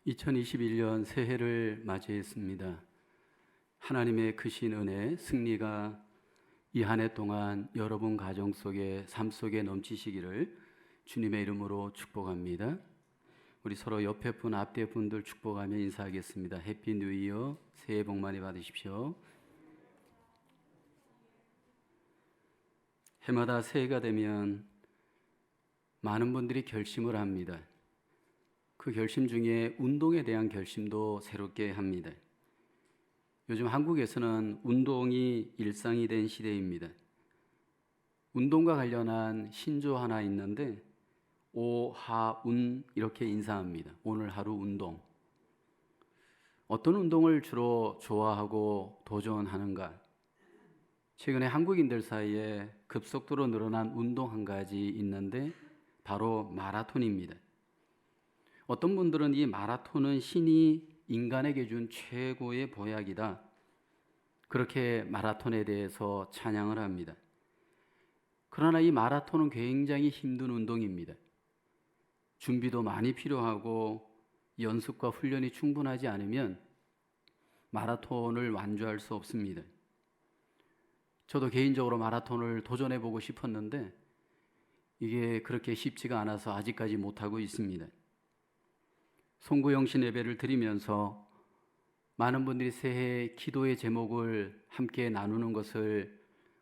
2021년 새해를 맞이했습니다. 하나님의 크신 은혜, 승리가 이 한 해 동안 여러분 가정 속에, 삶 속에 넘치시기를 주님의 이름으로 축복합니다. 우리 서로 옆에 분, 앞뒤 분들 축복하며 인사하겠습니다. 해피 뉴 이어, 새해 복 많이 받으십시오. 해마다 새해가 되면 많은 분들이 결심을 합니다. 그 결심 중에 운동에 대한 결심도 새롭게 합니다. 요즘 한국에서는 운동이 일상이 된 시대입니다. 운동과 관련한 신조 하나 있는데 오하운 이렇게 인사합니다. 오늘 하루 운동. 어떤 운동을 주로 좋아하고 도전하는가? 최근에 한국인들 사이에 급속도로 늘어난 운동 한 가지 있는데 바로 마라톤입니다. 어떤 분들은 이 마라톤은 신이 인간에게 준 최고의 보약이다. 그렇게 마라톤에 대해서 찬양을 합니다. 그러나 이 마라톤은 굉장히 힘든 운동입니다. 준비도 많이 필요하고 연습과 훈련이 충분하지 않으면 마라톤을 완주할 수 없습니다. 저도 개인적으로 마라톤을 도전해보고 싶었는데 이게 그렇게 쉽지가 않아서 아직까지 못하고 있습니다. 송구영신 예배를 드리면서 많은 분들이 새해 기도의 제목을 함께 나누는 것을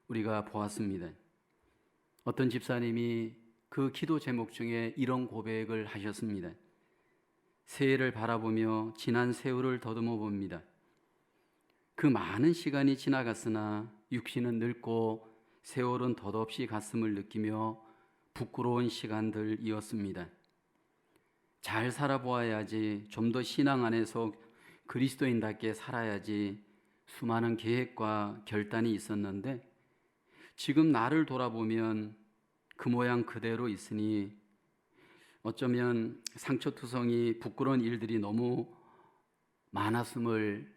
우리가 보았습니다. 어떤 집사님이 그 기도 제목 중에 이런 고백을 하셨습니다. 새해를 바라보며 지난 세월을 더듬어 봅니다. 그 많은 시간이 지나갔으나 육신은 늙고 세월은 덧없이 갔음을 느끼며 부끄러운 시간들이었습니다. 잘 살아보아야지, 좀 더 신앙 안에서 그리스도인답게 살아야지 수많은 계획과 결단이 있었는데 지금 나를 돌아보면 그 모양 그대로 있으니 어쩌면 상처투성이 부끄러운 일들이 너무 많았음을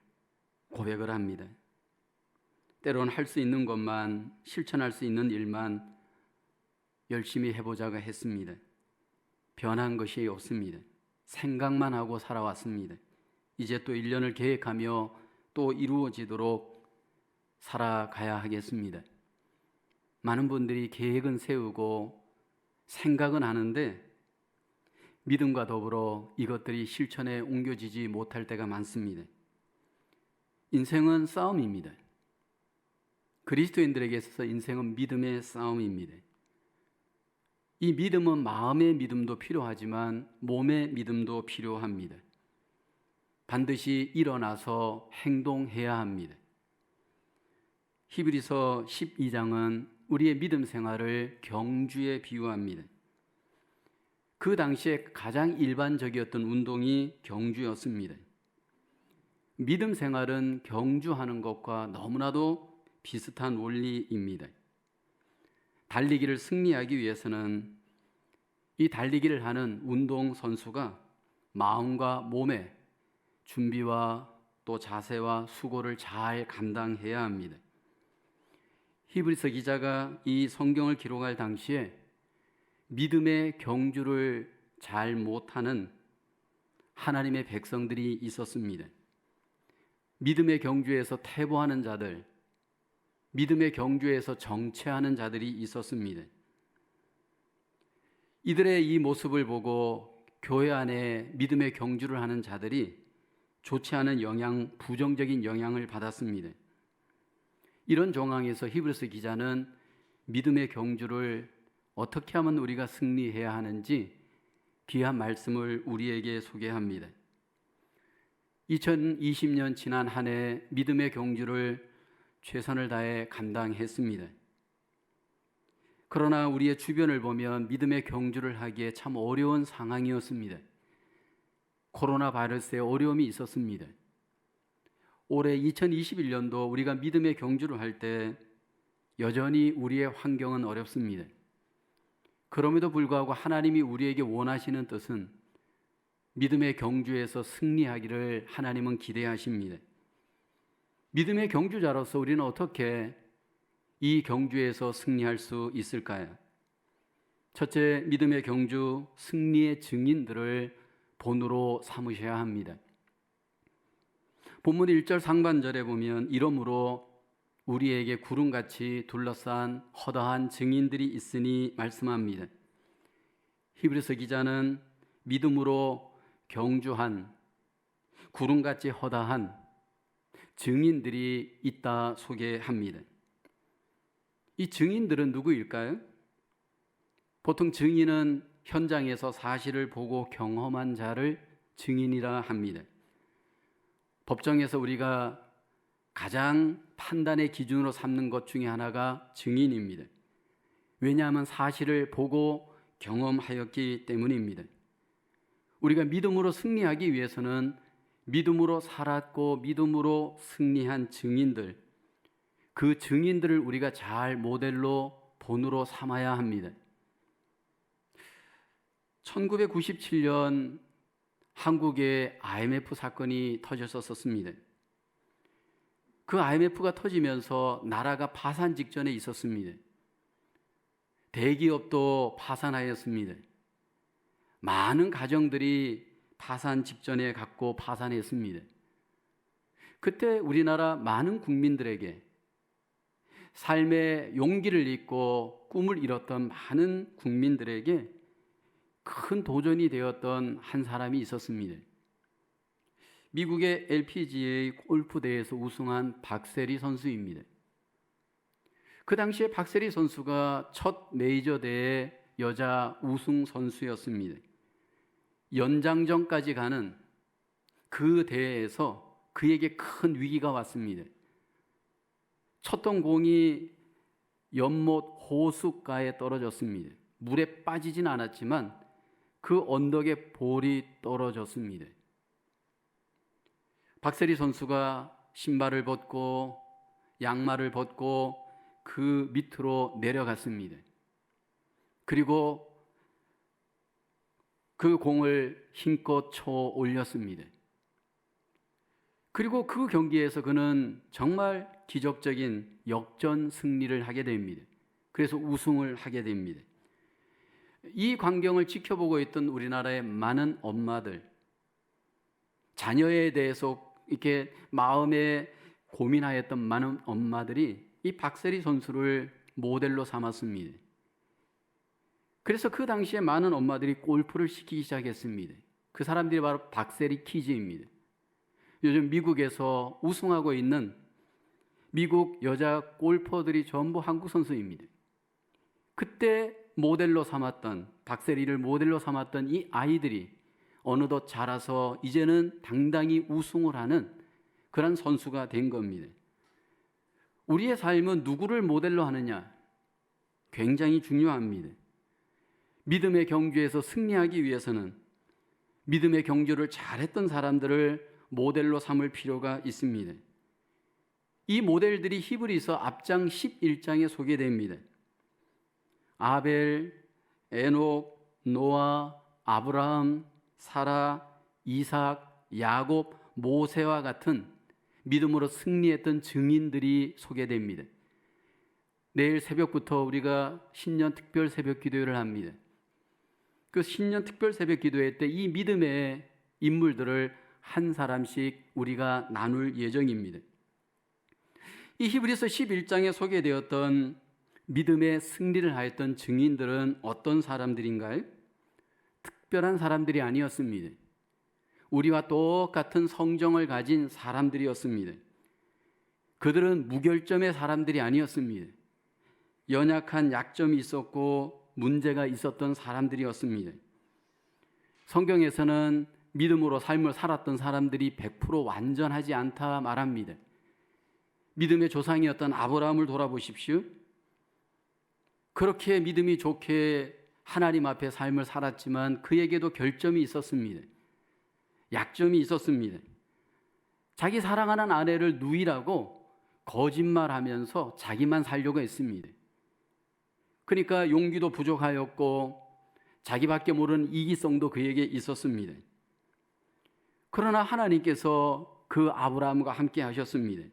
고백을 합니다. 때론 할 수 있는 것만, 실천할 수 있는 일만 열심히 해보자고 했습니다. 변한 것이 없습니다. 생각만 하고 살아왔습니다. 이제 또 1년을 계획하며 또 이루어지도록 살아가야 하겠습니다. 많은 분들이 계획은 세우고 생각은 하는데 믿음과 더불어 이것들이 실천에 옮겨지지 못할 때가 많습니다. 인생은 싸움입니다. 그리스도인들에게 있어서 인생은 믿음의 싸움입니다. 이 믿음은 마음의 믿음도 필요하지만 몸의 믿음도 필요합니다. 반드시 일어나서 행동해야 합니다. 히브리서 12장은 우리의 믿음 생활을 경주에 비유합니다. 그 당시에 가장 일반적이었던 운동이 경주였습니다. 믿음 생활은 경주하는 것과 너무나도 비슷한 원리입니다. 달리기를 승리하기 위해서는 이 달리기를 하는 운동선수가 마음과 몸의 준비와 또 자세와 수고를 잘 감당해야 합니다. 히브리서 기자가 이 성경을 기록할 당시에 믿음의 경주를 잘 못하는 하나님의 백성들이 있었습니다. 믿음의 경주에서 퇴보하는 자들, 믿음의 경주에서 정체하는 자들이 있었습니다. 이들의 이 모습을 보고 교회 안에 믿음의 경주를 하는 자들이 좋지 않은 영향, 부정적인 영향을 받았습니다. 이런 정황에서 히브리서 기자는 믿음의 경주를 어떻게 하면 우리가 승리해야 하는지 귀한 말씀을 우리에게 소개합니다. 2020년 지난 한 해 믿음의 경주를 최선을 다해 감당했습니다. 그러나 우리의 주변을 보면 믿음의 경주를 하기에 참 어려운 상황이었습니다. 코로나 바이러스에 어려움이 있었습니다. 올해 2021년도 우리가 믿음의 경주를 할 때 여전히 우리의 환경은 어렵습니다. 그럼에도 불구하고 하나님이 우리에게 원하시는 뜻은 믿음의 경주에서 승리하기를 하나님은 기대하십니다. 믿음의 경주자로서 우리는 어떻게 이 경주에서 승리할 수 있을까요? 첫째, 믿음의 경주 승리의 증인들을 본으로 삼으셔야 합니다. 본문 1절 상반절에 보면 이러므로 우리에게 구름같이 둘러싼 허다한 증인들이 있으니 말씀합니다. 히브리서 기자는 믿음으로 경주한 구름같이 허다한 증인들이 있다 소개합니다. 이 증인들은 누구일까요? 보통 증인은 현장에서 사실을 보고 경험한 자를 증인이라 합니다. 법정에서 우리가 가장 판단의 기준으로 삼는 것 중에 하나가 증인입니다. 왜냐하면 사실을 보고 경험하였기 때문입니다. 우리가 믿음으로 승리하기 위해서는 믿음으로 살았고 믿음으로 승리한 증인들, 그 증인들을 우리가 잘 모델로 본으로 삼아야 합니다. 1997년 한국에 IMF 사건이 터졌었습니다. 그 IMF가 터지면서 나라가 파산 직전에 있었습니다. 대기업도 파산하였습니다. 많은 가정들이 파산 직전에 갔고 파산했습니다. 그때 우리나라 많은 국민들에게 삶의 용기를 잃고 꿈을 잃었던 많은 국민들에게 큰 도전이 되었던 한 사람이 있었습니다. 미국의 LPGA 골프 대회에서 우승한 박세리 선수입니다. 그 당시에 박세리 선수가 첫 메이저 대회 여자 우승 선수였습니다. 연장전까지 가는 그 대회에서 그에게 큰 위기가 왔습니다. 쳤던 공이 연못 호숫가에 떨어졌습니다. 물에 빠지진 않았지만 그 언덕에 볼이 떨어졌습니다. 박세리 선수가 신발을 벗고 양말을 벗고 그 밑으로 내려갔습니다. 그리고 그 공을 힘껏 쳐 올렸습니다. 그리고 그 경기에서 그는 정말 기적적인 역전 승리를 하게 됩니다. 그래서 우승을 하게 됩니다. 이 광경을 지켜보고 있던 우리나라의 많은 엄마들, 자녀에 대해서 이렇게 마음에 고민하였던 많은 엄마들이 이 박세리 선수를 모델로 삼았습니다. 그래서 그 당시에 많은 엄마들이 골프를 시키기 시작했습니다. 그 사람들이 바로 박세리 키즈입니다. 요즘 미국에서 우승하고 있는 미국 여자 골퍼들이 전부 한국 선수입니다. 그때 모델로 삼았던, 박세리를 모델로 삼았던 이 아이들이 어느덧 자라서 이제는 당당히 우승을 하는 그런 선수가 된 겁니다. 우리의 삶은 누구를 모델로 하느냐? 굉장히 중요합니다. 믿음의 경주에서 승리하기 위해서는 믿음의 경주를 잘했던 사람들을 모델로 삼을 필요가 있습니다. 이 모델들이 히브리서 앞장 11장에 소개됩니다. 아벨, 에녹, 노아, 아브라함, 사라, 이삭, 야곱, 모세와 같은 믿음으로 승리했던 증인들이 소개됩니다. 내일 새벽부터 우리가 신년 특별 새벽 기도회를 합니다. 그 신년 특별 새벽 기도회 때 이 믿음의 인물들을 한 사람씩 우리가 나눌 예정입니다. 이 히브리서 11장에 소개되었던 믿음의 승리를 하였던 증인들은 어떤 사람들인가요? 특별한 사람들이 아니었습니다. 우리와 똑같은 성정을 가진 사람들이었습니다. 그들은 무결점의 사람들이 아니었습니다. 연약한 약점이 있었고 문제가 있었던 사람들이었습니다. 성경에서는 믿음으로 삶을 살았던 사람들이 100% 완전하지 않다 말합니다. 믿음의 조상이었던 아브라함을 돌아보십시오. 그렇게 믿음이 좋게 하나님 앞에 삶을 살았지만 그에게도 결점이 있었습니다. 약점이 있었습니다. 자기 사랑하는 아내를 누이라고 거짓말하면서 자기만 살려고 했습니다. 그러니까 용기도 부족하였고 자기밖에 모르는 이기성도 그에게 있었습니다. 그러나 하나님께서 그 아브라함과 함께 하셨습니다.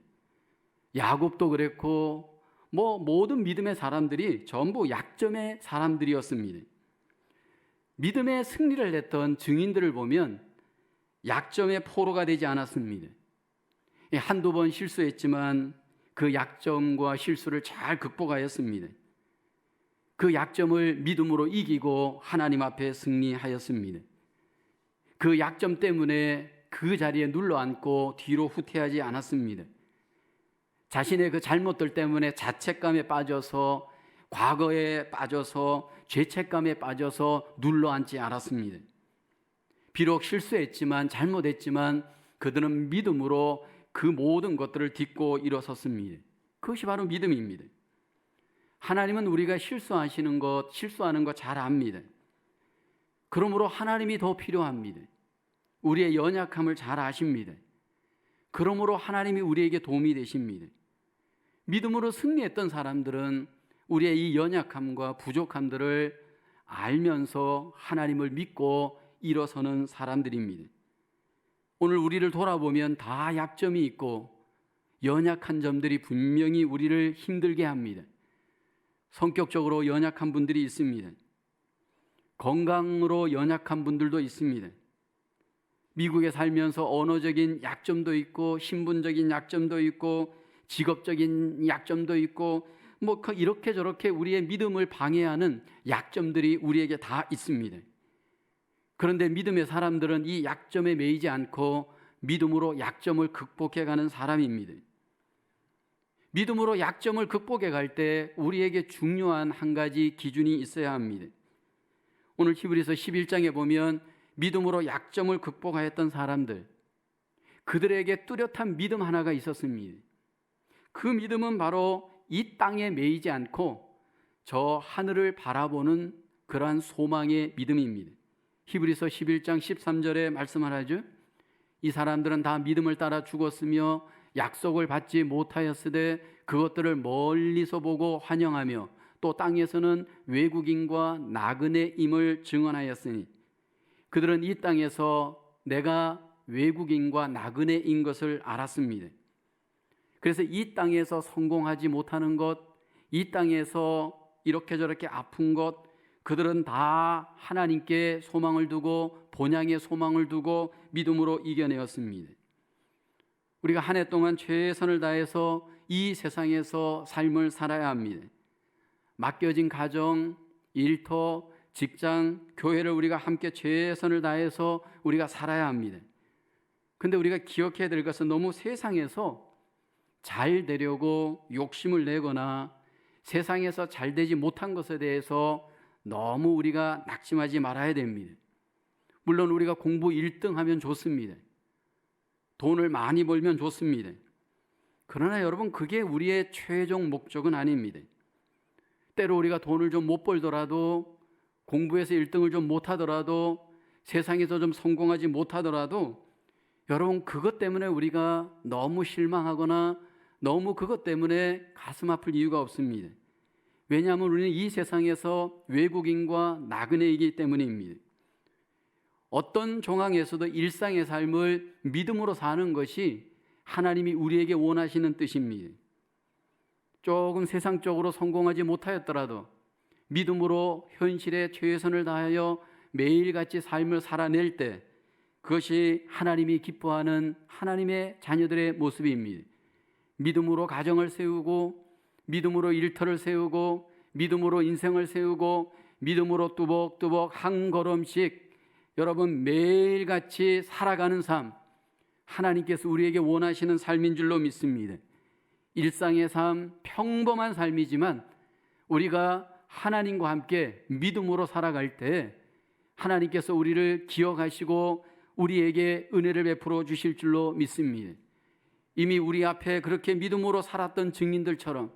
야곱도 그랬고 모든 믿음의 사람들이 전부 약점의 사람들이었습니다. 믿음의 승리를 냈던 증인들을 보면 약점의 포로가 되지 않았습니다. 한두 번 실수했지만 그 약점과 실수를 잘 극복하였습니다. 그 약점을 믿음으로 이기고 하나님 앞에 승리하였습니다. 그 약점 때문에 그 자리에 눌러앉고 뒤로 후퇴하지 않았습니다. 자신의 그 잘못들 때문에 자책감에 빠져서, 과거에 빠져서, 죄책감에 빠져서 눌러앉지 않았습니다. 비록 실수했지만, 잘못했지만 그들은 믿음으로 그 모든 것들을 딛고 일어섰습니다. 그것이 바로 믿음입니다. 하나님은 우리가 실수하는 것 잘 압니다. 그러므로 하나님이 더 필요합니다. 우리의 연약함을 잘 아십니다. 그러므로 하나님이 우리에게 도움이 되십니다. 믿음으로 승리했던 사람들은 우리의 이 연약함과 부족함들을 알면서 하나님을 믿고 일어서는 사람들입니다. 오늘 우리를 돌아보면 다 약점이 있고 연약한 점들이 분명히 우리를 힘들게 합니다. 성격적으로 연약한 분들이 있습니다. 건강으로 연약한 분들도 있습니다. 미국에 살면서 언어적인 약점도 있고, 신분적인 약점도 있고, 직업적인 약점도 있고, 이렇게 저렇게 우리의 믿음을 방해하는 약점들이 우리에게 다 있습니다. 그런데 믿음의 사람들은 이 약점에 매이지 않고 믿음으로 약점을 극복해가는 사람입니다. 믿음으로 약점을 극복해 갈 때 우리에게 중요한 한 가지 기준이 있어야 합니다. 오늘 히브리서 11장에 보면 믿음으로 약점을 극복하였던 사람들, 그들에게 뚜렷한 믿음 하나가 있었습니다. 그 믿음은 바로 이 땅에 매이지 않고 저 하늘을 바라보는 그러한 소망의 믿음입니다. 히브리서 11장 13절에 말씀하라죠. 이 사람들은 다 믿음을 따라 죽었으며 약속을 받지 못하였으되 그것들을 멀리서 보고 환영하며 또 땅에서는 외국인과 나그네임을 증언하였으니 그들은 이 땅에서 내가 외국인과 나그네인 것을 알았습니다. 그래서 이 땅에서 성공하지 못하는 것, 이 땅에서 이렇게 저렇게 아픈 것, 그들은 다 하나님께 소망을 두고 본향의 소망을 두고 믿음으로 이겨내었습니다. 우리가 한 해 동안 최선을 다해서 이 세상에서 삶을 살아야 합니다. 맡겨진 가정, 일터, 직장, 교회를 우리가 함께 최선을 다해서 우리가 살아야 합니다. 근데 우리가 기억해야 될 것은 너무 세상에서 잘 되려고 욕심을 내거나 세상에서 잘 되지 못한 것에 대해서 너무 우리가 낙심하지 말아야 됩니다. 물론 우리가 공부 1등 하면 좋습니다. 돈을 많이 벌면 좋습니다. 그러나 여러분, 그게 우리의 최종 목적은 아닙니다. 때로 우리가 돈을 좀 못 벌더라도, 공부에서 1등을 좀 못하더라도, 세상에서 좀 성공하지 못하더라도 여러분, 그것 때문에 우리가 너무 실망하거나 너무 그것 때문에 가슴 아플 이유가 없습니다. 왜냐하면 우리는 이 세상에서 외국인과 나그네이기 때문입니다. 어떤 정황에서도 일상의 삶을 믿음으로 사는 것이 하나님이 우리에게 원하시는 뜻입니다. 조금 세상적으로 성공하지 못하였더라도 믿음으로 현실에 최선을 다하여 매일같이 삶을 살아낼 때 그것이 하나님이 기뻐하는 하나님의 자녀들의 모습입니다. 믿음으로 가정을 세우고, 믿음으로 일터를 세우고, 믿음으로 인생을 세우고, 믿음으로 뚜벅뚜벅 한 걸음씩 여러분 매일같이 살아가는 삶, 하나님께서 우리에게 원하시는 삶인 줄로 믿습니다. 일상의 삶, 평범한 삶이지만 우리가 하나님과 함께 믿음으로 살아갈 때 하나님께서 우리를 기억하시고 우리에게 은혜를 베풀어 주실 줄로 믿습니다. 이미 우리 앞에 그렇게 믿음으로 살았던 증인들처럼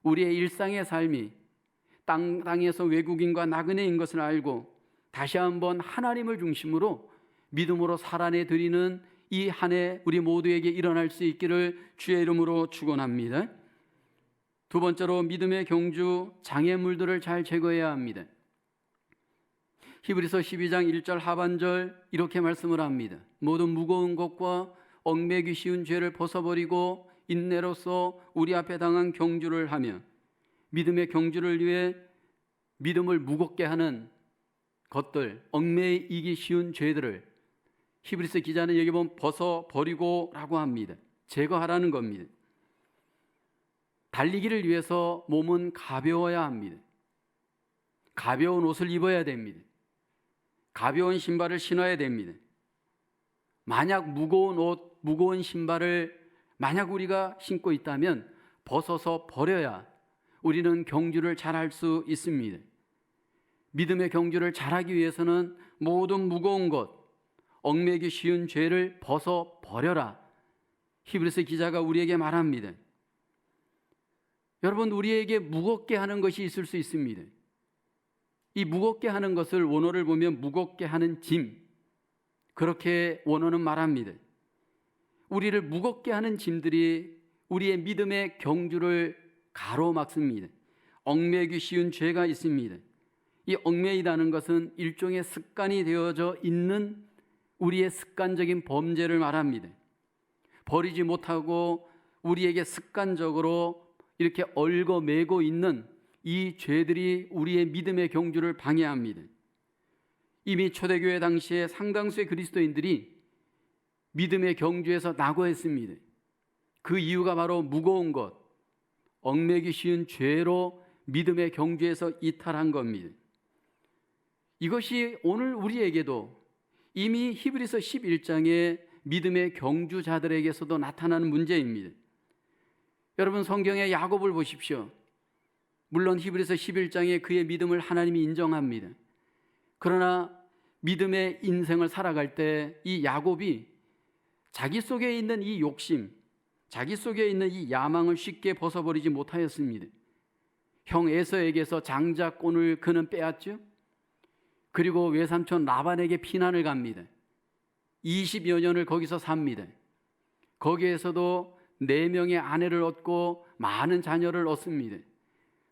우리의 일상의 삶이 땅에서 외국인과 나그네인 것을 알고 다시 한번 하나님을 중심으로 믿음으로 살아내 드리는 이 한 해 우리 모두에게 일어날 수 있기를 주의 이름으로 축원합니다. 두 번째로 믿음의 경주, 장애물들을 잘 제거해야 합니다. 히브리서 12장 1절 하반절 이렇게 말씀을 합니다. 모든 무거운 것과 얽매기 쉬운 죄를 벗어버리고 인내로서 우리 앞에 당한 경주를 하며, 믿음의 경주를 위해 믿음을 무겁게 하는 것들, 얽매이기 쉬운 죄들을 히브리서 기자는 여기 보면 벗어버리고라고 합니다. 제거하라는 겁니다. 달리기를 위해서 몸은 가벼워야 합니다. 가벼운 옷을 입어야 됩니다. 가벼운 신발을 신어야 됩니다. 만약 무거운 옷, 무거운 신발을 만약 우리가 신고 있다면 벗어서 버려야 우리는 경주를 잘할 수 있습니다. 믿음의 경주를 잘하기 위해서는 모든 무거운 것, 얽매기 쉬운 죄를 벗어 버려라. 히브리서 기자가 우리에게 말합니다. 여러분, 우리에게 무겁게 하는 것이 있을 수 있습니다. 이 무겁게 하는 것을 원어를 보면 무겁게 하는 짐, 그렇게 원어는 말합니다. 우리를 무겁게 하는 짐들이 우리의 믿음의 경주를 가로막습니다. 얽매기 쉬운 죄가 있습니다. 이 얽매이다는 것은 일종의 습관이 되어져 있는 우리의 습관적인 범죄를 말합니다. 버리지 못하고 우리에게 습관적으로 이렇게 얽어매고 있는 이 죄들이 우리의 믿음의 경주를 방해합니다. 이미 초대교회 당시에 상당수의 그리스도인들이 믿음의 경주에서 낙오했습니다. 그 이유가 바로 무거운 것, 얽매기 쉬운 죄로 믿음의 경주에서 이탈한 겁니다. 이것이 오늘 우리에게도 이미 히브리서 11장의 믿음의 경주자들에게서도 나타나는 문제입니다. 여러분, 성경의 야곱을 보십시오. 물론 히브리서 11장에 그의 믿음을 하나님이 인정합니다. 그러나 믿음의 인생을 살아갈 때 이 야곱이 자기 속에 있는 이 욕심, 자기 속에 있는 이 야망을 쉽게 벗어버리지 못하였습니다. 형 에서에게서 장자권을 그는 빼앗죠. 그리고 외삼촌 라반에게 피난을 갑니다. 20여 년을 거기서 삽니다. 거기에서도 4명의 아내를 얻고 많은 자녀를 얻습니다.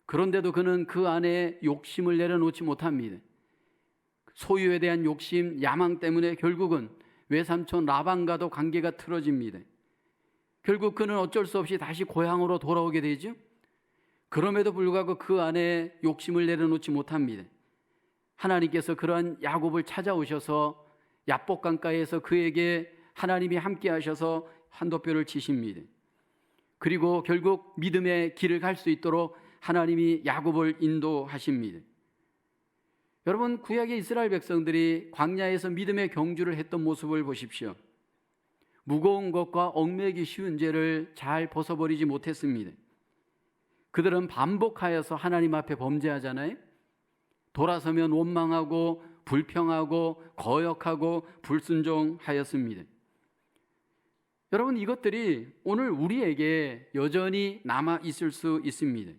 그런데도 그는 그 안에 욕심을 내려놓지 못합니다. 소유에 대한 욕심, 야망 때문에 결국은 외삼촌 라반과도 관계가 틀어집니다. 결국 그는 어쩔 수 없이 다시 고향으로 돌아오게 되죠. 그럼에도 불구하고 그 안에 욕심을 내려놓지 못합니다. 하나님께서 그러한 야곱을 찾아오셔서 야복강가에서 그에게 하나님이 함께 하셔서 한도표를 치십니다. 그리고 결국 믿음의 길을 갈 수 있도록 하나님이 야곱을 인도하십니다. 여러분, 구약의 이스라엘 백성들이 광야에서 믿음의 경주를 했던 모습을 보십시오. 무거운 것과 얽매기 쉬운 죄를 잘 벗어버리지 못했습니다. 그들은 반복하여서 하나님 앞에 범죄하잖아요. 돌아서면 원망하고 불평하고 거역하고 불순종하였습니다. 여러분, 이것들이 오늘 우리에게 여전히 남아 있을 수 있습니다.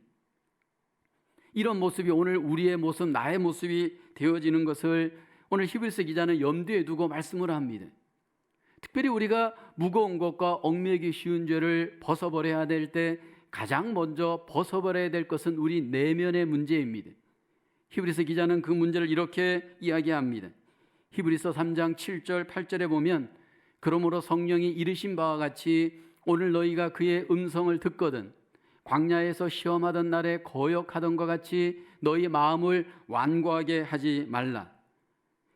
이런 모습이 오늘 우리의 모습, 나의 모습이 되어지는 것을 오늘 히브리서 기자는 염두에 두고 말씀을 합니다. 특별히 우리가 무거운 것과 얽매기 쉬운 죄를 벗어버려야 될 때 가장 먼저 벗어버려야 될 것은 우리 내면의 문제입니다. 히브리서 기자는 그 문제를 이렇게 이야기합니다. 히브리서 3장 7절 8절에 보면 그러므로 성령이 이르신 바와 같이 오늘 너희가 그의 음성을 듣거든 광야에서 시험하던 날에 거역하던 것 같이 너희 마음을 완고하게 하지 말라.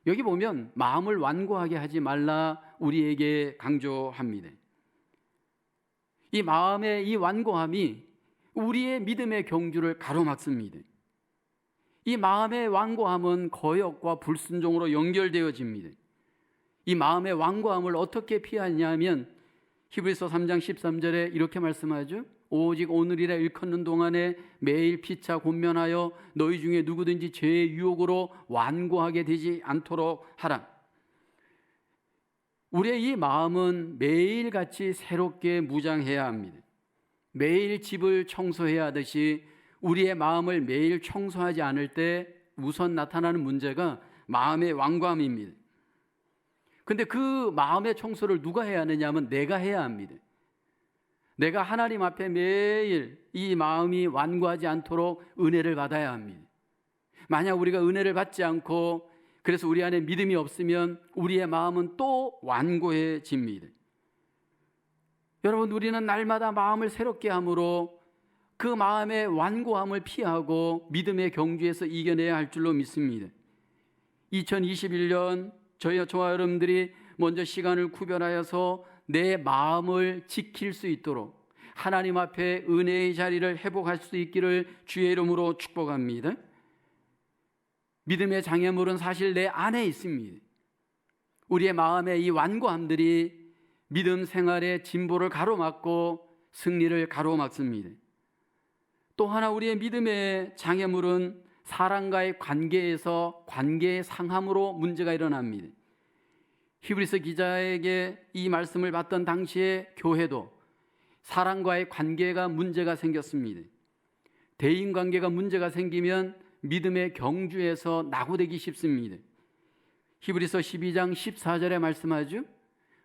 여기 보면 마음을 완고하게 하지 말라 우리에게 강조합니다. 이 마음의 이 완고함이 우리의 믿음의 경주를 가로막습니다. 이 마음의 완고함은 거역과 불순종으로 연결되어집니다. 이 마음의 완고함을 어떻게 피하냐면 히브리서 3장 13절에 이렇게 말씀하죠. 오직 오늘이라 일컫는 동안에 매일 피차 권면하여 너희 중에 누구든지 죄의 유혹으로 완고하게 되지 않도록 하라. 우리의 이 마음은 매일같이 새롭게 무장해야 합니다. 매일 집을 청소해야 하듯이 우리의 마음을 매일 청소하지 않을 때 우선 나타나는 문제가 마음의 완고함입니다. 근데 그 마음의 청소를 누가 해야 하느냐 하면 내가 해야 합니다. 내가 하나님 앞에 매일 이 마음이 완고하지 않도록 은혜를 받아야 합니다. 만약 우리가 은혜를 받지 않고 그래서 우리 안에 믿음이 없으면 우리의 마음은 또 완고해집니다. 여러분, 우리는 날마다 마음을 새롭게 함으로 그 마음의 완고함을 피하고 믿음의 경주에서 이겨내야 할 줄로 믿습니다. 2021년 저와 여러분들이 먼저 시간을 구별하여서 내 마음을 지킬 수 있도록 하나님 앞에 은혜의 자리를 회복할 수 있기를 주의 이름으로 축복합니다. 믿음의 장애물은 사실 내 안에 있습니다. 우리의 마음의 이 완고함들이 믿음 생활의 진보를 가로막고 승리를 가로막습니다. 또 하나 우리의 믿음의 장애물은 사람과의 관계에서 관계의 상함으로 문제가 일어납니다. 히브리서 기자에게 이 말씀을 받던 당시에 교회도 사람과의 관계가 문제가 생겼습니다. 대인관계가 문제가 생기면 믿음의 경주에서 낙오되기 쉽습니다. 히브리서 12장 14절에 말씀하죠.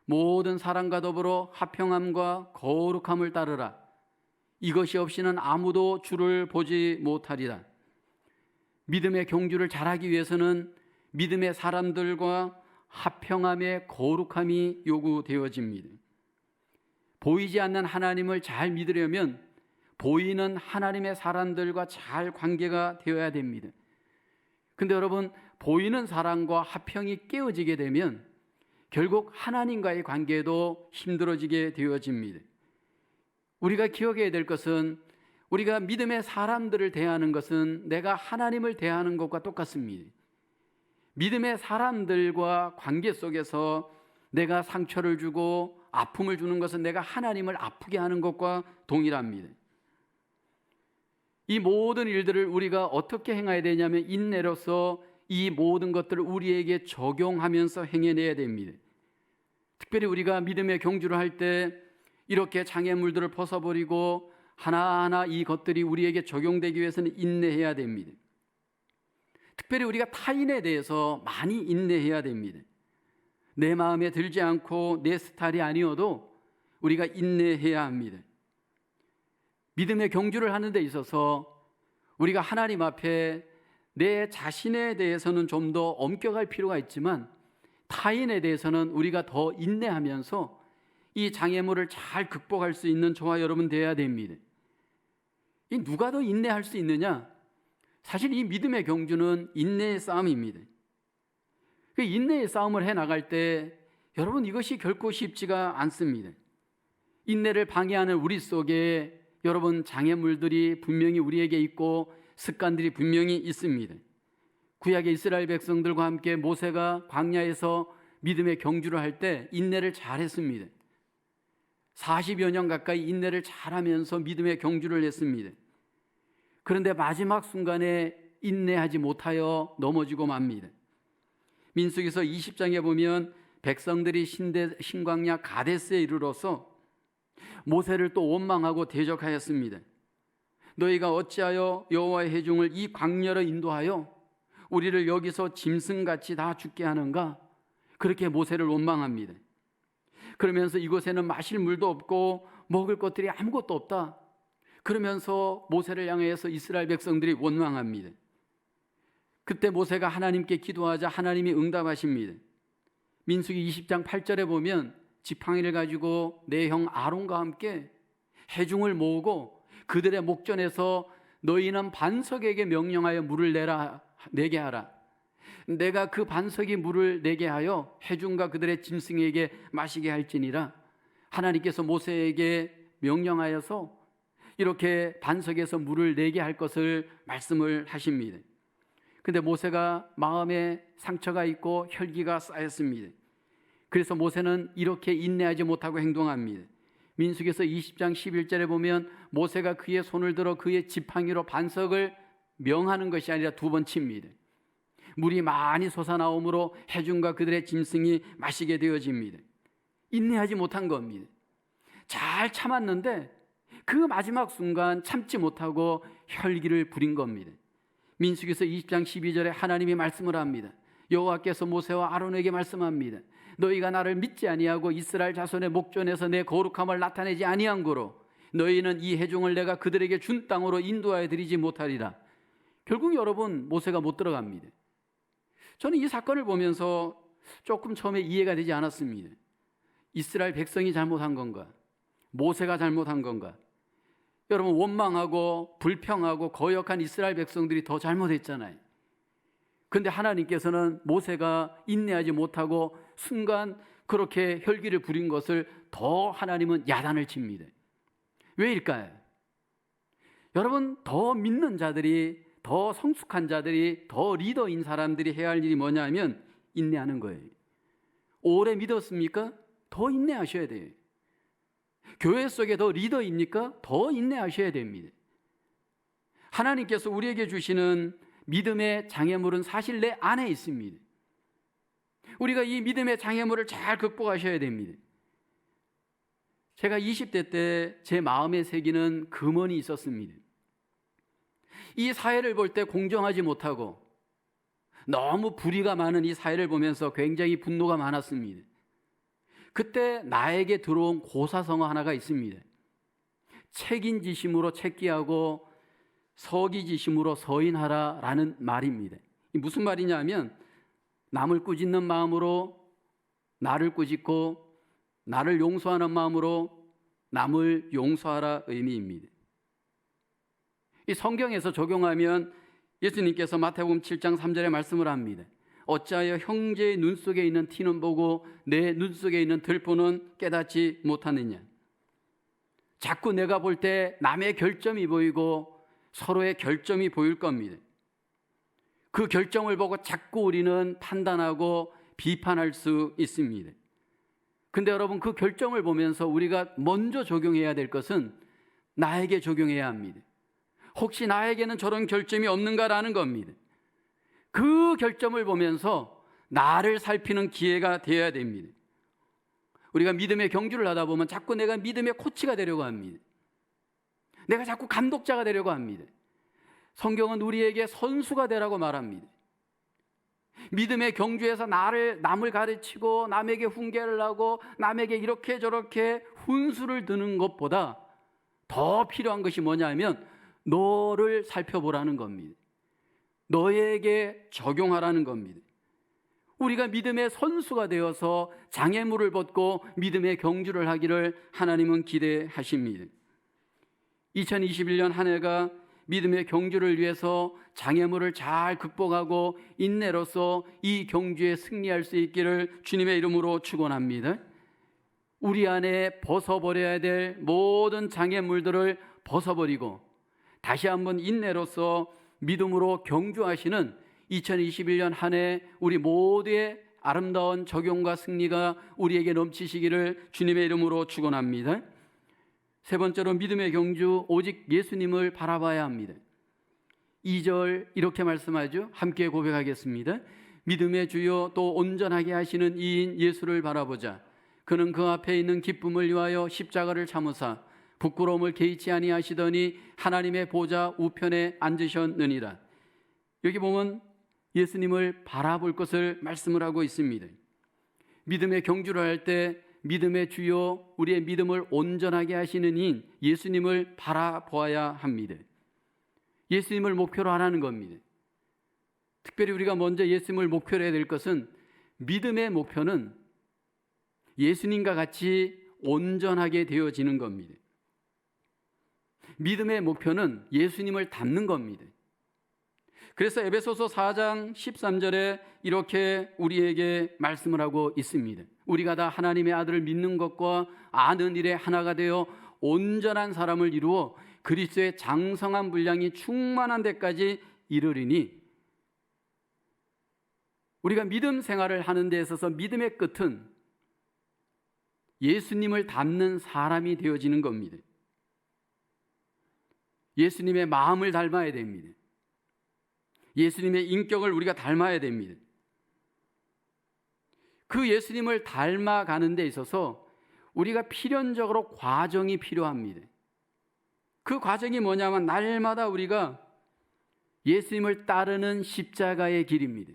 모든 사람과 더불어 화평함과 거룩함을 따르라. 이것이 없이는 아무도 주를 보지 못하리라. 믿음의 경주를 잘하기 위해서는 믿음의 사람들과 화평함의 거룩함이 요구되어집니다. 보이지 않는 하나님을 잘 믿으려면 보이는 하나님의 사람들과 잘 관계가 되어야 됩니다. 근데 여러분, 보이는 사람과 화평이 깨어지게 되면 결국 하나님과의 관계도 힘들어지게 되어집니다. 우리가 기억해야 될 것은 우리가 믿음의 사람들을 대하는 것은 내가 하나님을 대하는 것과 똑같습니다. 믿음의 사람들과 관계 속에서 내가 상처를 주고 아픔을 주는 것은 내가 하나님을 아프게 하는 것과 동일합니다. 이 모든 일들을 우리가 어떻게 행해야 되냐면 인내로서 이 모든 것들을 우리에게 적용하면서 행해내야 됩니다. 특별히 우리가 믿음의 경주를 할 때 이렇게 장애물들을 벗어버리고 하나하나 이 것들이 우리에게 적용되기 위해서는 인내해야 됩니다. 특별히 우리가 타인에 대해서 많이 인내해야 됩니다. 내 마음에 들지 않고 내 스타일이 아니어도 우리가 인내해야 합니다. 믿음의 경주를 하는 데 있어서 우리가 하나님 앞에 내 자신에 대해서는 좀 더 엄격할 필요가 있지만 타인에 대해서는 우리가 더 인내하면서 이 장애물을 잘 극복할 수 있는 저와 여러분 되어야 됩니다. 이 누가 더 인내할 수 있느냐? 사실 이 믿음의 경주는 인내의 싸움입니다. 그 인내의 싸움을 해나갈 때 여러분 이것이 결코 쉽지가 않습니다. 인내를 방해하는 우리 속에 여러분 장애물들이 분명히 우리에게 있고 습관들이 분명히 있습니다. 구약의 이스라엘 백성들과 함께 모세가 광야에서 믿음의 경주를 할 때 인내를 잘했습니다. 40여 년 가까이 인내를 잘하면서 믿음의 경주를 했습니다. 그런데 마지막 순간에 인내하지 못하여 넘어지고 맙니다. 민수기서 20장에 보면 백성들이 신광야 가데스에 이르러서 모세를 또 원망하고 대적하였습니다. 너희가 어찌하여 여호와의 회중을 이 광야로 인도하여 우리를 여기서 짐승같이 다 죽게 하는가? 그렇게 모세를 원망합니다. 그러면서 이곳에는 마실 물도 없고 먹을 것들이 아무것도 없다. 그러면서 모세를 향해서 이스라엘 백성들이 원망합니다. 그때 모세가 하나님께 기도하자 하나님이 응답하십니다. 민수기 20장 8절에 보면 지팡이를 가지고 내 형 아론과 함께 회중을 모으고 그들의 목전에서 너희는 반석에게 명령하여 물을 내게 하라. 내가 그 반석이 물을 내게 하여 회중과 그들의 짐승에게 마시게 할지니라. 하나님께서 모세에게 명령하여서 이렇게 반석에서 물을 내게 할 것을 말씀을 하십니다. 근데 모세가 마음에 상처가 있고 혈기가 쌓였습니다. 그래서 모세는 이렇게 인내하지 못하고 행동합니다. 민수기서 20장 11절에 보면 모세가 그의 손을 들어 그의 지팡이로 반석을 명하는 것이 아니라 두 번 칩니다. 물이 많이 솟아나오므로 회중과 그들의 짐승이 마시게 되어집니다. 인내하지 못한 겁니다. 잘 참았는데 그 마지막 순간 참지 못하고 혈기를 부린 겁니다. 민수기서 20장 12절에 하나님이 말씀을 합니다. 여호와께서 모세와 아론에게 말씀합니다. 너희가 나를 믿지 아니하고 이스라엘 자손의 목전에서 내 거룩함을 나타내지 아니한 거로 너희는 이 회중을 내가 그들에게 준 땅으로 인도하여 드리지 못하리라. 결국 여러분 모세가 못 들어갑니다. 저는 이 사건을 보면서 조금 처음에 이해가 되지 않았습니다. 이스라엘 백성이 잘못한 건가? 모세가 잘못한 건가? 여러분 원망하고 불평하고 거역한 이스라엘 백성들이 더 잘못했잖아요. 근데 하나님께서는 모세가 인내하지 못하고 순간 그렇게 혈기를 부린 것을 더 하나님은 야단을 칩니다. 왜일까요? 여러분, 더 믿는 자들이, 더 성숙한 자들이, 더 리더인 사람들이 해야 할 일이 뭐냐면 인내하는 거예요. 오래 믿었습니까? 더 인내하셔야 돼요. 교회 속에 더 리더입니까? 더 인내하셔야 됩니다. 하나님께서 우리에게 주시는 믿음의 장애물은 사실 내 안에 있습니다. 우리가 이 믿음의 장애물을 잘 극복하셔야 됩니다. 제가 20대 때 제 마음에 새기는 금언이 있었습니다. 이 사회를 볼 때 공정하지 못하고 너무 불의가 많은 이 사회를 보면서 굉장히 분노가 많았습니다. 그때 나에게 들어온 고사성어 하나가 있습니다. 책임지심으로 책기하고 서기지심으로 서인하라라는 말입니다. 무슨 말이냐면 남을 꾸짖는 마음으로 나를 꾸짖고 나를 용서하는 마음으로 남을 용서하라 의미입니다. 이 성경에서 적용하면 예수님께서 마태복음 7장 3절에 말씀을 합니다. 어찌하여 형제의 눈 속에 있는 티는 보고 내 눈 속에 있는 들보는 깨닫지 못하느냐. 자꾸 내가 볼 때 남의 결점이 보이고 서로의 결점이 보일 겁니다. 그 결점을 보고 자꾸 우리는 판단하고 비판할 수 있습니다. 근데 여러분, 그 결점을 보면서 우리가 먼저 적용해야 될 것은 나에게 적용해야 합니다. 혹시 나에게는 저런 결점이 없는가라는 겁니다. 그 결점을 보면서 나를 살피는 기회가 되어야 됩니다. 우리가 믿음의 경주를 하다 보면 자꾸 내가 믿음의 코치가 되려고 합니다. 내가 자꾸 감독자가 되려고 합니다. 성경은 우리에게 선수가 되라고 말합니다. 믿음의 경주에서 남을 가르치고 남에게 훈계를 하고 남에게 이렇게 저렇게 훈수를 두는 것보다 더 필요한 것이 뭐냐면 너를 살펴보라는 겁니다. 너에게 적용하라는 겁니다. 우리가 믿음의 선수가 되어서 장애물을 벗고 믿음의 경주를 하기를 하나님은 기대하십니다. 2021년 한 해가 믿음의 경주를 위해서 장애물을 잘 극복하고 인내로서 이 경주에 승리할 수 있기를 주님의 이름으로 축원합니다. 우리 안에 벗어버려야 될 모든 장애물들을 벗어버리고 다시 한번 인내로서 믿음으로 경주하시는 2021년 한 해 우리 모두의 아름다운 적용과 승리가 우리에게 넘치시기를 주님의 이름으로 축원합니다. 세 번째로 믿음의 경주, 오직 예수님을 바라봐야 합니다. 2절 이렇게 말씀하죠. 함께 고백하겠습니다. 믿음의 주요 또 온전하게 하시는 이인 예수를 바라보자. 그는 그 앞에 있는 기쁨을 위하여 십자가를 참으사 부끄러움을 개의치 아니하시더니 하나님의 보좌 우편에 앉으셨느니라. 여기 보면 예수님을 바라볼 것을 말씀을 하고 있습니다. 믿음의 경주를 할 때 믿음의 주요, 우리의 믿음을 온전하게 하시는 이인 예수님을 바라보아야 합니다. 예수님을 목표로 하라는 겁니다. 특별히 우리가 먼저 예수님을 목표로 해야 될 것은 믿음의 목표는 예수님과 같이 온전하게 되어지는 겁니다. 믿음의 목표는 예수님을 닮는 겁니다. 그래서 에베소서 4장 13절에 이렇게 우리에게 말씀을 하고 있습니다. 우리가 다 하나님의 아들을 믿는 것과 아는 일에 하나가 되어 온전한 사람을 이루어 그리스도의 장성한 분량이 충만한 데까지 이르리니, 우리가 믿음 생활을 하는 데 있어서 믿음의 끝은 예수님을 닮는 사람이 되어지는 겁니다. 예수님의 마음을 닮아야 됩니다. 예수님의 인격을 우리가 닮아야 됩니다. 그 예수님을 닮아가는 데 있어서 우리가 필연적으로 과정이 필요합니다. 그 과정이 뭐냐면 날마다 우리가 예수님을 따르는 십자가의 길입니다.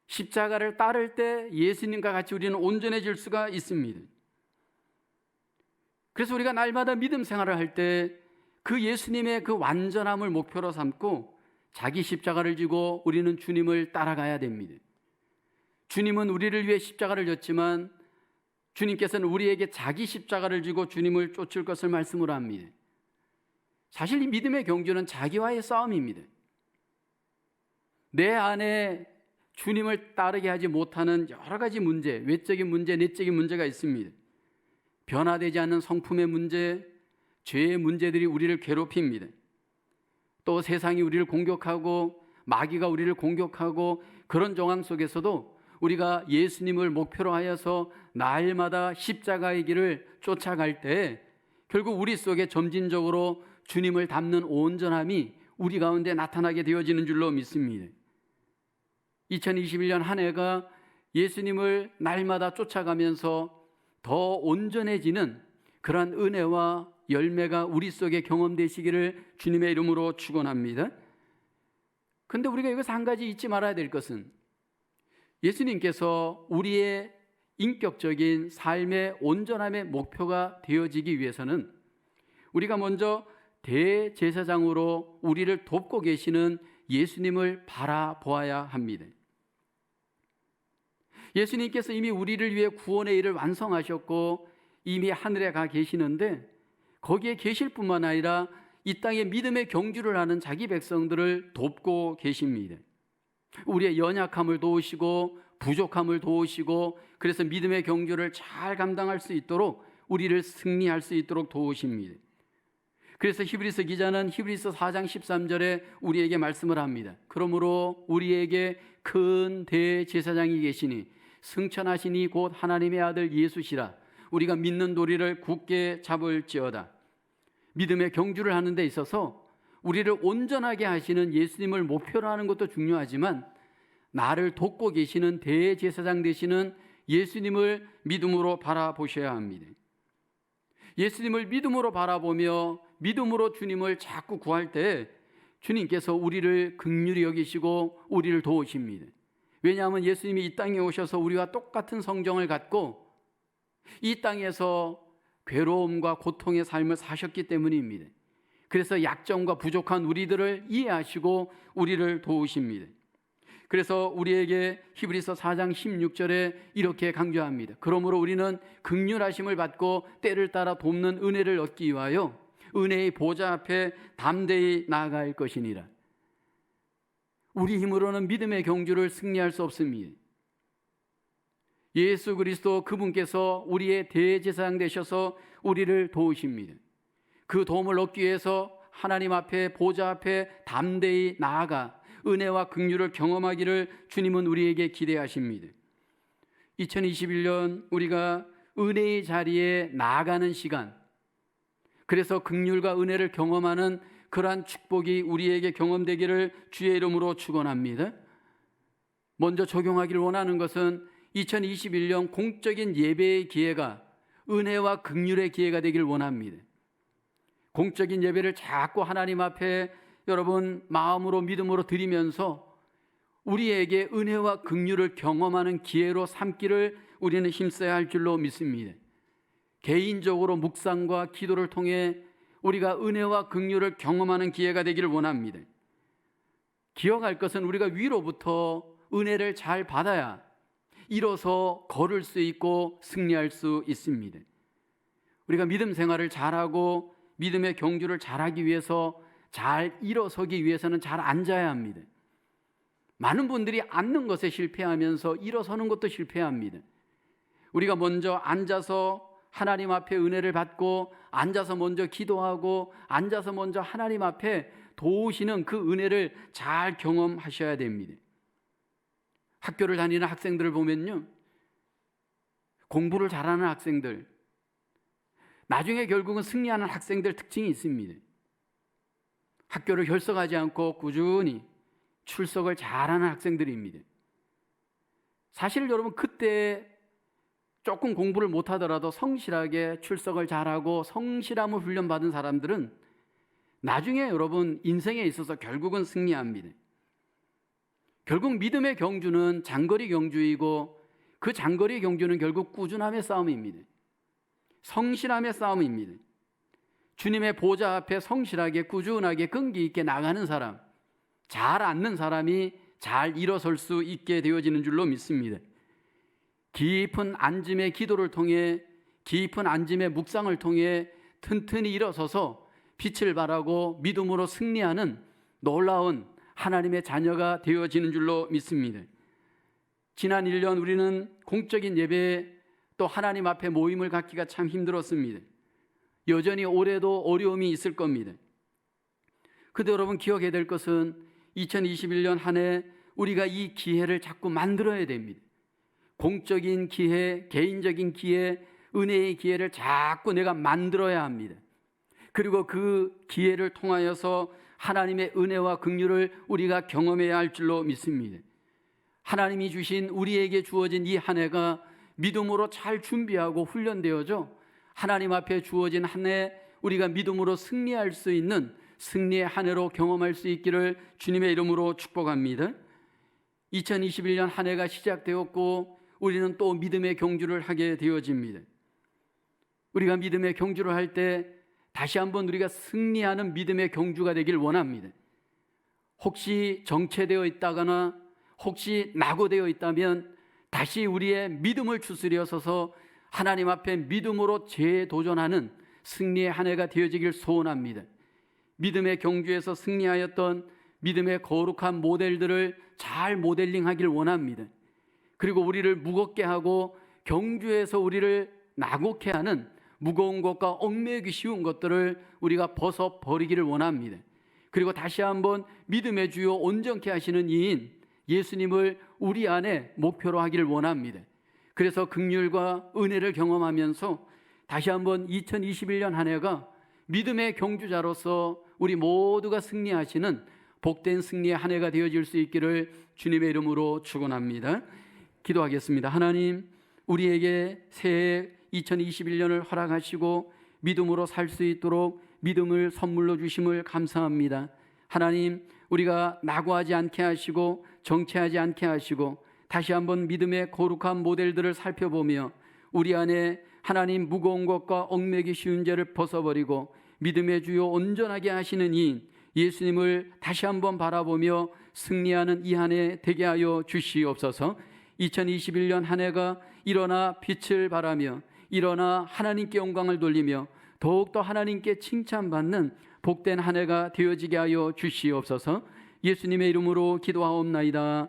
십자가를 따를 때 예수님과 같이 우리는 온전해질 수가 있습니다. 그래서 우리가 날마다 믿음 생활을 할 때 그 예수님의 그 완전함을 목표로 삼고 자기 십자가를 지고 우리는 주님을 따라가야 됩니다. 주님은 우리를 위해 십자가를 졌지만 주님께서는 우리에게 자기 십자가를 지고 주님을 쫓을 것을 말씀을 합니다. 사실 이 믿음의 경주는 자기와의 싸움입니다. 내 안에 주님을 따르게 하지 못하는 여러 가지 문제, 외적인 문제, 내적인 문제가 있습니다. 변화되지 않는 성품의 문제, 죄의 문제들이 우리를 괴롭힙니다. 또 세상이 우리를 공격하고 마귀가 우리를 공격하고 그런 정황 속에서도 우리가 예수님을 목표로 하여서 날마다 십자가의 길을 쫓아갈 때 결국 우리 속에 점진적으로 주님을 닮는 온전함이 우리 가운데 나타나게 되어지는 줄로 믿습니다. 2021년 한 해가 예수님을 날마다 쫓아가면서 더 온전해지는 그러한 은혜와 열매가 우리 속에 경험되시기를 주님의 이름으로 축원합니다. 그런데 우리가 여기서 한 가지 잊지 말아야 될 것은 예수님께서 우리의 인격적인 삶의 온전함의 목표가 되어지기 위해서는 우리가 먼저 대제사장으로 우리를 돕고 계시는 예수님을 바라보아야 합니다. 예수님께서 이미 우리를 위해 구원의 일을 완성하셨고 이미 하늘에 가 계시는데 거기에 계실 뿐만 아니라 이 땅에 믿음의 경주를 하는 자기 백성들을 돕고 계십니다. 우리의 연약함을 도우시고 부족함을 도우시고 그래서 믿음의 경주를 잘 감당할 수 있도록 우리를 승리할 수 있도록 도우십니다. 그래서 히브리서 기자는 히브리서 4장 13절에 우리에게 말씀을 합니다. 그러므로 우리에게 큰 대제사장이 계시니 승천하시니 곧 하나님의 아들 예수시라. 우리가 믿는 도리를 굳게 잡을지어다. 믿음의 경주를 하는 데 있어서 우리를 온전하게 하시는 예수님을 목표로 하는 것도 중요하지만 나를 돕고 계시는 대제사장 되시는 예수님을 믿음으로 바라보셔야 합니다. 예수님을 믿음으로 바라보며 믿음으로 주님을 자꾸 구할 때 주님께서 우리를 긍휼히 여기시고 우리를 도우십니다. 왜냐하면 예수님이 이 땅에 오셔서 우리와 똑같은 성정을 갖고 이 땅에서 괴로움과 고통의 삶을 사셨기 때문입니다. 그래서 약점과 부족한 우리들을 이해하시고 우리를 도우십니다. 그래서 우리에게 히브리서 4장 16절에 이렇게 강조합니다. 그러므로 우리는 긍휼하심을 받고 때를 따라 돕는 은혜를 얻기 위하여 은혜의 보좌 앞에 담대히 나아갈 것이니라. 우리 힘으로는 믿음의 경주를 승리할 수 없습니다. 예수 그리스도 그분께서 우리의 대제사장 되셔서 우리를 도우십니다. 그 도움을 얻기 위해서 하나님 앞에 보좌 앞에 담대히 나아가 은혜와 긍휼을 경험하기를 주님은 우리에게 기대하십니다. 2021년 우리가 은혜의 자리에 나아가는 시간, 그래서 긍휼과 은혜를 경험하는 그러한 축복이 우리에게 경험되기를 주의 이름으로 축원합니다. 먼저 적용하기를 원하는 것은 2021년 공적인 예배의 기회가 은혜와 긍휼의 기회가 되길 원합니다. 공적인 예배를 자꾸 하나님 앞에 여러분 마음으로 믿음으로 드리면서 우리에게 은혜와 긍휼을 경험하는 기회로 삼기를 우리는 힘써야 할 줄로 믿습니다. 개인적으로 묵상과 기도를 통해 우리가 은혜와 긍휼을 경험하는 기회가 되기를 원합니다. 기억할 것은 우리가 위로부터 은혜를 잘 받아야 일어서 걸을 수 있고 승리할 수 있습니다. 우리가 믿음 생활을 잘하고 믿음의 경주를 잘하기 위해서 잘 일어서기 위해서는 잘 앉아야 합니다. 많은 분들이 앉는 것에 실패하면서 일어서는 것도 실패합니다. 우리가 먼저 앉아서 하나님 앞에 은혜를 받고 앉아서 먼저 기도하고 앉아서 먼저 하나님 앞에 도우시는 그 은혜를 잘 경험하셔야 됩니다. 학교를 다니는 학생들을 보면요, 공부를 잘하는 학생들, 나중에 결국은 승리하는 학생들 특징이 있습니다. 학교를 결석하지 않고 꾸준히 출석을 잘하는 학생들입니다. 사실 여러분 그때 조금 공부를 못하더라도 성실하게 출석을 잘하고 성실함을 훈련받은 사람들은 나중에 여러분 인생에 있어서 결국은 승리합니다. 결국 믿음의 경주는 장거리 경주이고 그 장거리 경주는 결국 꾸준함의 싸움입니다. 성실함의 싸움입니다. 주님의 보좌 앞에 성실하게 꾸준하게 끈기 있게 나가는 사람, 잘 앉는 사람이 잘 일어설 수 있게 되어지는 줄로 믿습니다. 깊은 앉음의 기도를 통해 깊은 앉음의 묵상을 통해 튼튼히 일어서서 빛을 발하고 믿음으로 승리하는 놀라운 하나님의 자녀가 되어지는 줄로 믿습니다. 지난 1년 우리는 공적인 예배에 또 하나님 앞에 모임을 갖기가 참 힘들었습니다. 여전히 올해도 어려움이 있을 겁니다. 그런데 여러분 기억해야 될 것은 2021년 한 해 우리가 이 기회를 자꾸 만들어야 됩니다. 공적인 기회, 개인적인 기회, 은혜의 기회를 자꾸 내가 만들어야 합니다. 그리고 그 기회를 통하여서 하나님의 은혜와 긍휼을 우리가 경험해야 할 줄로 믿습니다. 하나님이 주신 우리에게 주어진 이 한 해가 믿음으로 잘 준비하고 훈련되어져 하나님 앞에 주어진 한 해 우리가 믿음으로 승리할 수 있는 승리의 한 해로 경험할 수 있기를 주님의 이름으로 축복합니다. 2021년 한 해가 시작되었고 우리는 또 믿음의 경주를 하게 되어집니다. 우리가 믿음의 경주를 할 때 다시 한번 우리가 승리하는 믿음의 경주가 되길 원합니다. 혹시 정체되어 있다거나 혹시 낙오되어 있다면 다시 우리의 믿음을 추스려 서서 하나님 앞에 믿음으로 재도전하는 승리의 한 해가 되어지길 소원합니다. 믿음의 경주에서 승리하였던 믿음의 거룩한 모델들을 잘 모델링하길 원합니다. 그리고 우리를 무겁게 하고 경주에서 우리를 낙오케 하는 무거운 것과 얽매이기 쉬운 것들을 우리가 벗어버리기를 원합니다. 그리고 다시 한번 믿음의 주요 온전케 하시는 이인 예수님을 우리 안에 목표로 하기를 원합니다. 그래서 긍휼과 은혜를 경험하면서 다시 한번 2021년 한 해가 믿음의 경주자로서 우리 모두가 승리하시는 복된 승리의 한 해가 되어질 수 있기를 주님의 이름으로 축원합니다. 기도하겠습니다. 하나님, 우리에게 새해 2021년을 허락하시고 믿음으로 살 수 있도록 믿음을 선물로 주심을 감사합니다. 하나님, 우리가 낙오하지 않게 하시고 정체하지 않게 하시고 다시 한번 믿음의 거룩한 모델들을 살펴보며 우리 안에 하나님 무거운 것과 얽매기 쉬운 죄를 벗어버리고 믿음의 주요 온전하게 하시는 이인 예수님을 다시 한번 바라보며 승리하는 이 한 해 되게 하여 주시옵소서. 2021년 한 해가 일어나 빛을 발하며 일어나 하나님께 영광을 돌리며 더욱더 하나님께 칭찬받는 복된 한 해가 되어지게 하여 주시옵소서. 예수님의 이름으로 기도하옵나이다.